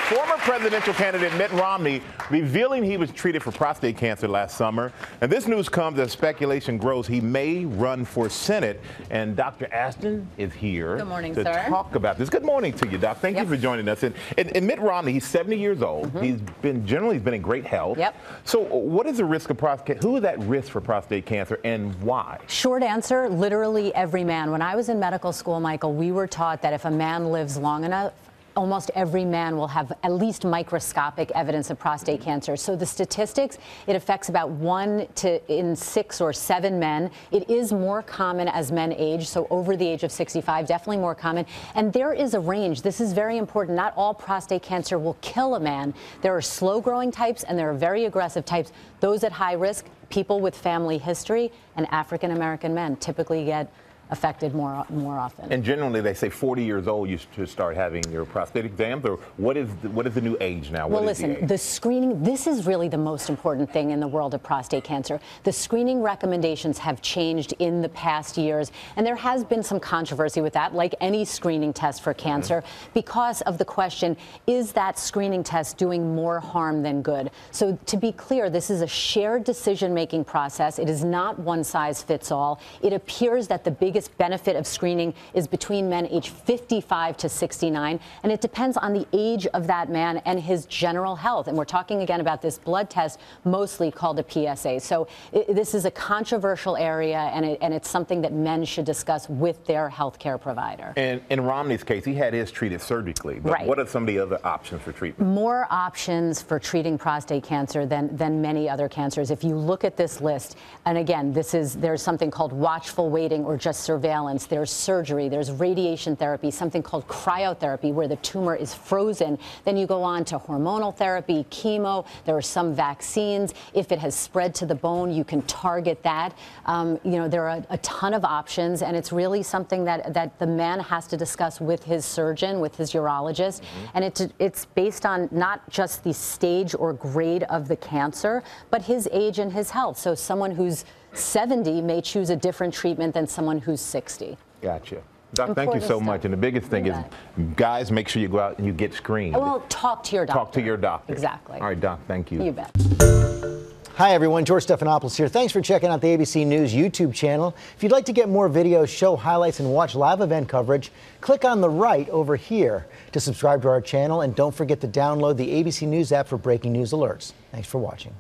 Former presidential candidate Mitt Romney revealing he was treated for prostate cancer last summer. And this news comes as speculation grows he may run for Senate. And Dr. Ashton is here to talk about this. Good morning to you, Doc. Thank you for joining us. And Mitt Romney, he's 70 years old. He's been in great health. So what is the risk of prostate? Who is at risk for prostate cancer and why? Short answer, literally every man. When I was in medical school, Michael, we were taught that if a man lives long enough, almost every man will have at least microscopic evidence of prostate cancer. So the statistics, it affects about 1 in 6 or 7 men. It is more common as men age, so over the age of 65, definitely more common. And there is a range. This is very important. Not all prostate cancer will kill a man. There are slow-growing types and there are very aggressive types. Those at high risk, people with family history, and African-American men typically get affected more often. And generally, they say 40 years old you should start having your prostate exams, or what is the new age now? Well, listen, the screening, this is really the most important thing in the world of prostate cancer. The screening recommendations have changed in the past years, and there has been some controversy with that, like any screening test for cancer, because of the question, is that screening test doing more harm than good? So to be clear, this is a shared decision-making process. It is not one size fits all. It appears that the biggest benefit of screening is between men aged 55 to 69, and it depends on the age of that man and his general health. And we're talking again about this blood test, mostly called a PSA. So this is a controversial area, and it's something that men should discuss with their health care provider. And in Romney's case, he had his treated surgically. But what are some of the other options for treatment? More options for treating prostate cancer than many other cancers. If you look at this list, and again, there's something called watchful waiting or just surveillance, there's surgery, there's radiation therapy, something called cryotherapy where the tumor is frozen. Then you go on to hormonal therapy, chemo, there are some vaccines. If it has spread to the bone, you can target that. You know, there are a ton of options, and it's really something that the man has to discuss with his surgeon, with his urologist. And it's based on not just the stage or grade of the cancer, but his age and his health. So someone who's 70 may choose a different treatment than someone who's 60. Gotcha. Doc, thank you so much. And the biggest thing is, guys, make sure you go out and you get screened. Well, talk to your doctor. Talk to your doctor. Exactly. All right, Doc, thank you. You bet. Hi, everyone. George Stephanopoulos here. Thanks for checking out the ABC News YouTube channel. If you'd like to get more videos, show highlights, and watch live event coverage, click on the right over here to subscribe to our channel. And don't forget to download the ABC News app for breaking news alerts. Thanks for watching.